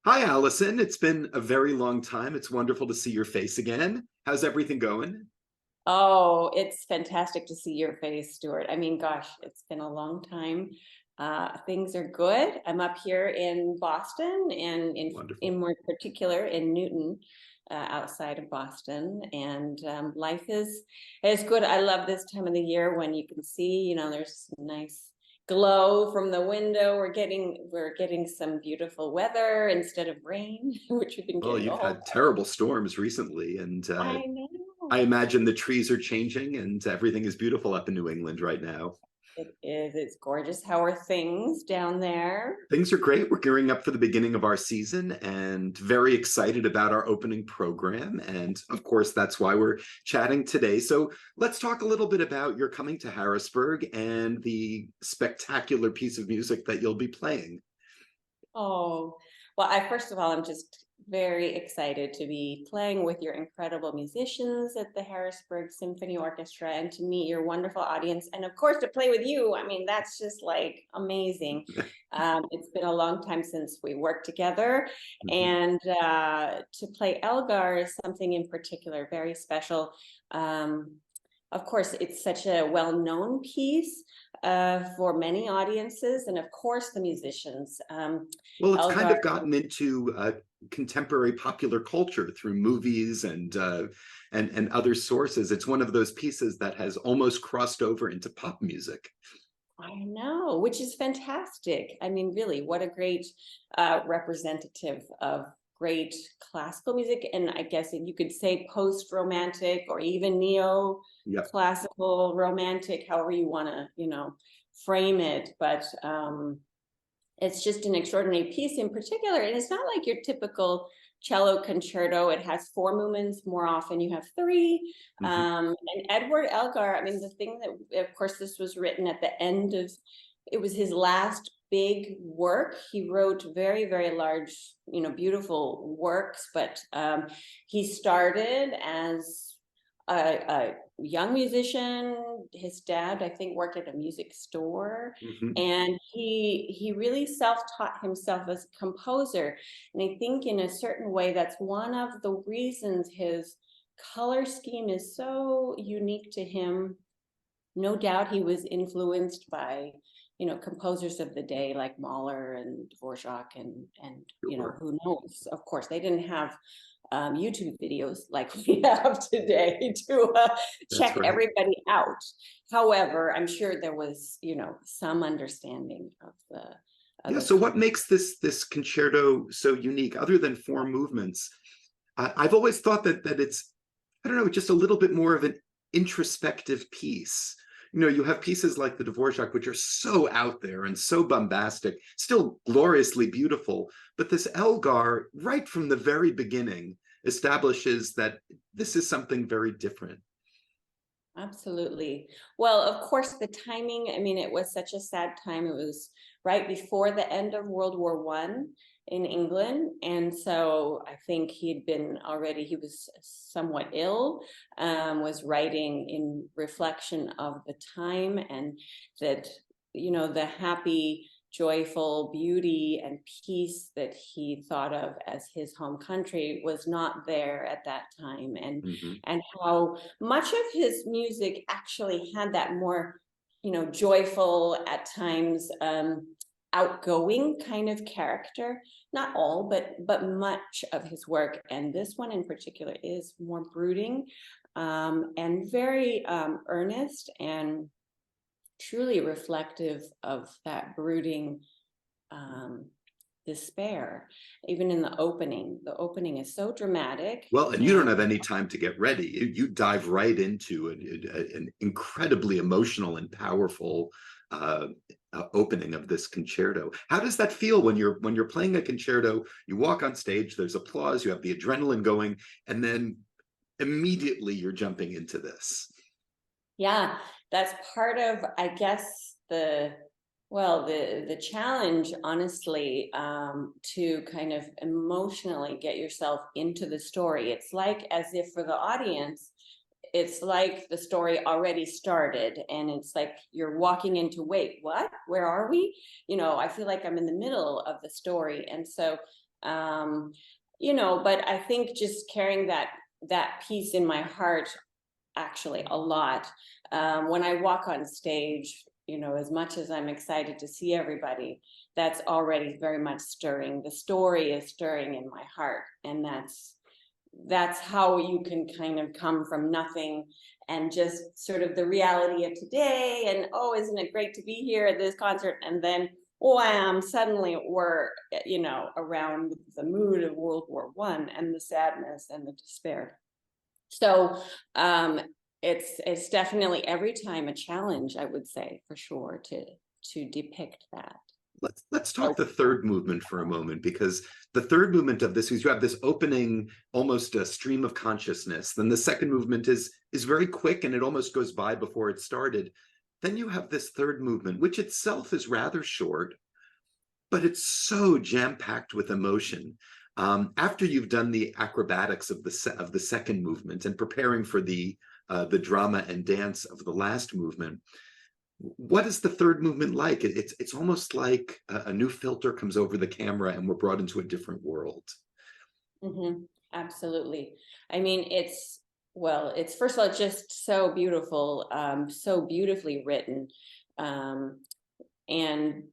Hi, Allison. It's been a very long time. It's wonderful to see your face again. How's everything going? Oh, it's fantastic to see your face, Stuart. I mean, gosh, it's been a long time. Things are good. I'm up here in Boston and in Wonderful. more particular in Newton, outside of Boston. And life is good. I love this time of the year when you can see, there's some nice glow from the window. We're getting some beautiful weather instead of rain, which we've been Well, getting the you've whole had terrible storms recently, and time. I I know. imagine the trees are changing and everything is beautiful up in New England right now. It is. It's gorgeous. How are things down there? Things are great. We're gearing up for the beginning of our season and very excited about our opening program. And of course, that's why we're chatting today. So let's talk a little bit about your coming to Harrisburg and the spectacular piece of music that you'll be playing. Oh, well, I first of all, I'm just very excited to be playing with your incredible musicians at the Harrisburg Symphony Orchestra and to meet your wonderful audience. And of course, to play with you. I mean, that's just like amazing. It's been a long time since we worked together. Mhm. And to play Elgar is something in particular very special. Um, of course, it's such a well-known piece for many audiences, and of course, the musicians. Well, it's kind Elgar, of gotten into contemporary popular culture through movies and other sources. It's one of those pieces that has almost crossed over into pop music. I know, which is fantastic. I mean, really, what a great representative of great classical music, and I guess you could say post-romantic or even Yep, neo-classical romantic, however you want to, frame it. But it's just an extraordinary piece in particular. And it's not like your typical cello concerto. It has four movements. More often, you have three. hmm, And Edward Elgar, I mean, the thing that, of course, this was written at the end of, it was his last big work. He wrote very, very large, beautiful works, but he started as a young musician. His dad, I think, worked at a music store, hmm. and he really self-taught himself as a composer. And I think in a certain way that's one of the reasons his color scheme is so unique to him. No doubt he was influenced by, composers of the day like Mahler and Dvorak and Sure. who knows. Of course, they didn't have YouTube videos like we have today to That's check right. everybody out. However, I'm sure there was, some understanding of the Yeah. So, what concept. makes this concerto so unique, other than four movements? I've always thought that it's, I don't know, just a little bit more of an introspective piece. You have pieces like the Dvorak, which are so out there and so bombastic, still gloriously beautiful. But this Elgar, right from the very beginning, establishes that this is something very different. Absolutely. Well, of course, the timing, I mean, it was such a sad time. It was right before the end of World War I in England. And so I think he was somewhat ill, was writing in reflection of the time and that, the happy, joyful beauty and peace that he thought of as his home country was not there at that time. Mhm. And how much of his music actually had that more, joyful at times, outgoing kind of character. Not all, but much of his work, and this one in particular is more brooding, and very earnest and truly reflective of that brooding um, despair. Even in the opening is so dramatic. Well, and you And don't have any time to get ready. You dive right into an incredibly emotional and powerful uh, opening of this concerto. How does that feel when you're playing a concerto? You walk on stage, there's applause, you have the adrenaline going, and then immediately you're jumping into this. yeah, that's part of, I guess, the challenge, honestly, to kind of emotionally get yourself into the story. It's like as if for the audience, it's like the story already started, and it's like you're walking into, wait, what? Where are we? I feel like I'm in the middle of the story, and so But I think just carrying that piece in my heart actually a lot. When I walk on stage, as much as I'm excited to see everybody, that's already very much stirring. The story is stirring in my heart, and that's how you can kind of come from nothing and just sort of the reality of today, and oh, isn't it great to be here at this concert, and then wham, suddenly we're around the mood of World War I and the sadness and the despair. So it's definitely every time a challenge, I would say, for sure, to depict that. Let's talk the third movement for a moment, because the third movement of this is you have this opening, almost a stream of consciousness. Then the second movement is very quick, and it almost goes by before it started. Then you have this third movement, which itself is rather short, but it's so jam-packed with emotion. After you've done the acrobatics of the second movement and preparing for the drama and dance of the last movement, what is the third movement like? It's almost like a new filter comes over the camera and we're brought into a different world. Absolutely. I mean, it's first of all just so beautiful, so beautifully written, and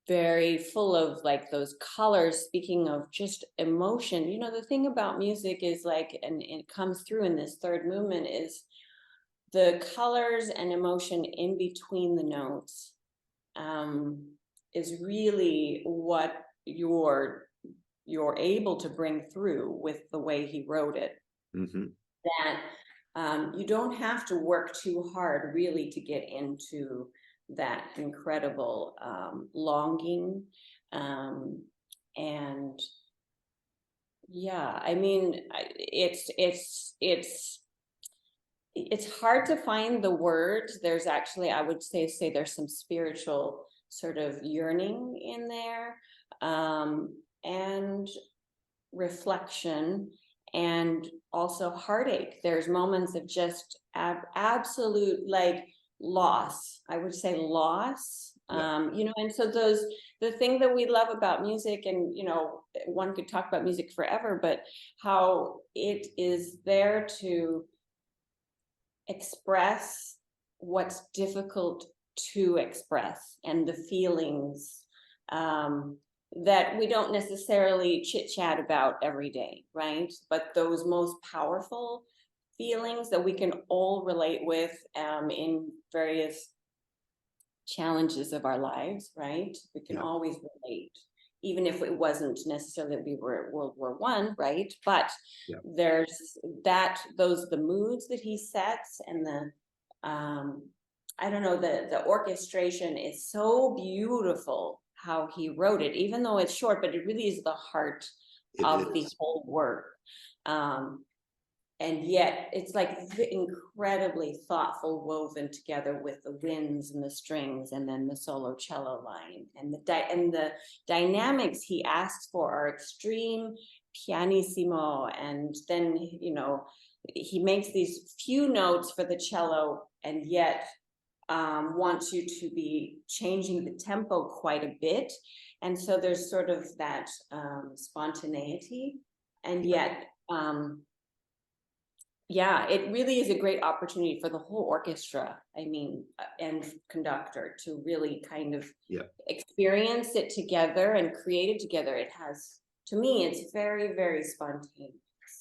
very full of like those colors. Speaking of just emotion, the thing about music is like, and it comes through in this third movement, is the colors and emotion in between the notes, is really what you're able to bring through with the way he wrote it. That you don't have to work too hard really to get into that incredible longing, and yeah, I mean, it's hard to find the words. There's actually, I would say there's some spiritual sort of yearning in there, and reflection, and also heartache. There's moments of just absolute like loss. I would say loss. Yeah. And so the thing that we love about music, and one could talk about music forever, but how it is there to express what's difficult to express, and the feelings that we don't necessarily chit chat about every day, right? But those most powerful feelings that we can all relate with, in various challenges of our lives, right? We can always relate, even if it wasn't necessarily that we were at World War I, right? But there's the moods that he sets, and the I don't know, the orchestration is so beautiful how he wrote it, even though it's short, but it really is the heart of the whole work. And yet it's like incredibly thoughtful, woven together with the winds and the strings, and then the solo cello line, and the dynamics he asks for are extreme, pianissimo, and then he makes these few notes for the cello, and yet wants you to be changing the tempo quite a bit, and so there's sort of that spontaneity, and yet it really is a great opportunity for the whole orchestra, I mean, and conductor, to really kind of experience it together and create it together. It has, to me, it's very, very spontaneous.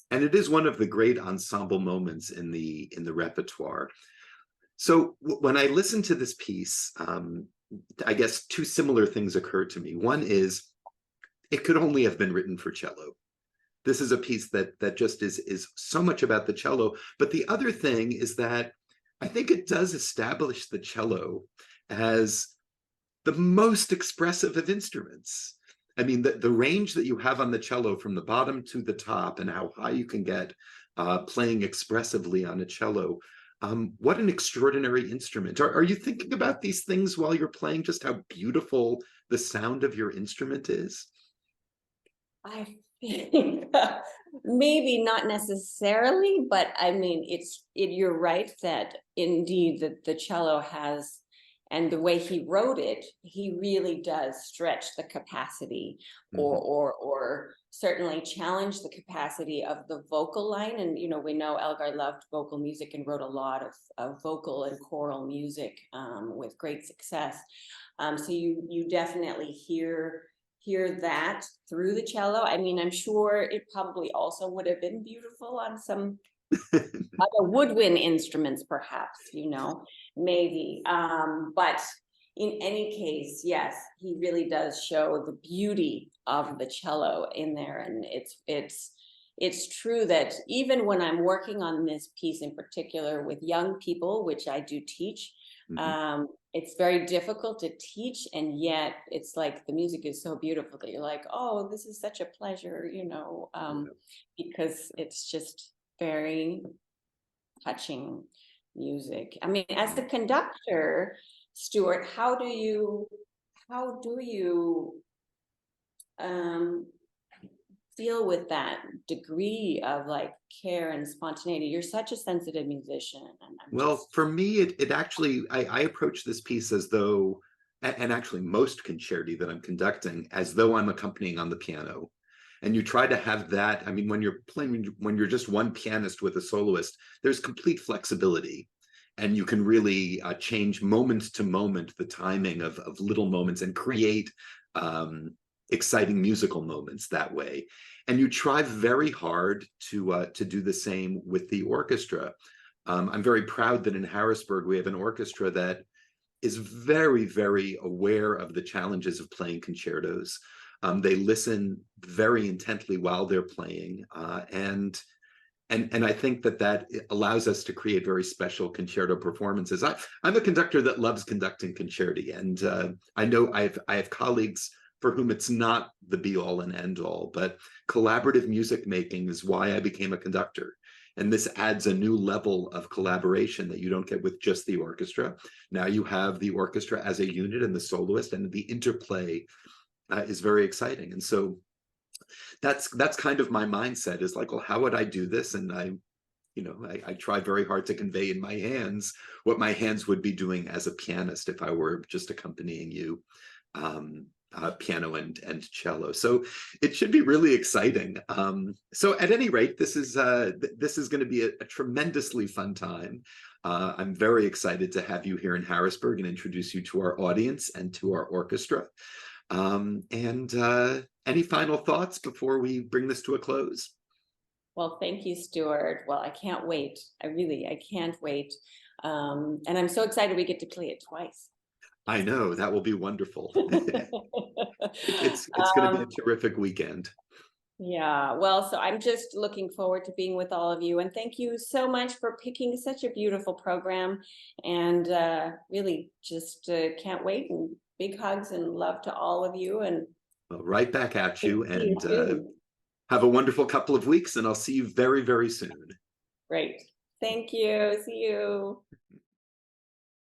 And it is one of the great ensemble moments in the repertoire. So when I listen to this piece, I guess two similar things occur to me. One is, it could only have been written for cello. This is a piece that just is so much about the cello. But the other thing is that I think it does establish the cello as the most expressive of instruments. I mean, the range that you have on the cello from the bottom to the top, and how high you can get playing expressively on a cello. What an extraordinary instrument. Are you thinking about these things while you're playing, just how beautiful the sound of your instrument is? I think maybe not necessarily, but I mean, you're right that indeed the cello has and the way he wrote it, he really does stretch the capacity, or Mhm. or certainly challenge the capacity of the vocal line. And we know Elgar loved vocal music and wrote a lot of vocal and choral music, with great success. So you definitely hear that through the cello. I mean, I'm sure it probably also would have been beautiful on some other woodwind instruments, perhaps, maybe. But in any case, yes, he really does show the beauty of the cello in there. And it's true that even when I'm working on this piece in particular with young people, which I do teach, Mhm. it's very difficult to teach, and yet it's like the music is so beautiful that you're like, oh, this is such a pleasure, Yeah. because it's just very touching music. I mean, as a Mm. conductor, Stuart, how do you um deal with that degree of like care and spontaneity? You're such a sensitive musician, and I'm Well, just for me, it actually, I approach this piece as though, and actually most concerti that I'm conducting, as though I'm accompanying on the piano. And you try to have that. I mean, when you're playing, when you're just one pianist with a soloist, there's complete flexibility. And you can really change moment to moment the timing of little moments and create um, exciting musical moments that way. And you try very hard to do the same with the orchestra. I'm very proud that in Harrisburg we have an orchestra that is very, very aware of the challenges of playing concertos. They listen very intently while they're playing, and I think that allows us to create very special concerto performances. I'm a conductor that loves conducting concerti, and I know I have colleagues for whom it's not the be all and end all, but collaborative music making is why I became a conductor. And this adds a new level of collaboration that you don't get with just the orchestra. Now you have the orchestra as a unit and the soloist, and the interplay is very exciting. And so that's kind of my mindset, is like, well, how would I do this? And I try very hard to convey in my hands what my hands would be doing as a pianist if I were just accompanying you, piano and cello. So it should be really exciting. So at any rate, this is going to be a tremendously fun time. I'm very excited to have you here in Harrisburg and introduce you to our audience and to our orchestra. And any final thoughts before we bring this to a close? Well, thank you, Stuart. Well, I can't wait. I can't wait. And I'm so excited we get to play it twice. I know that will be wonderful. It's going to be a Um, terrific weekend. yeah, well, so I'm just looking forward to being with all of you. And thank you so much for picking such a beautiful program. And really just can't wait. And big hugs and love to all of you. And Well, right back at see you, you and soon. have a wonderful couple of weeks, and I'll see you very, very soon. Great. Thank you. See you.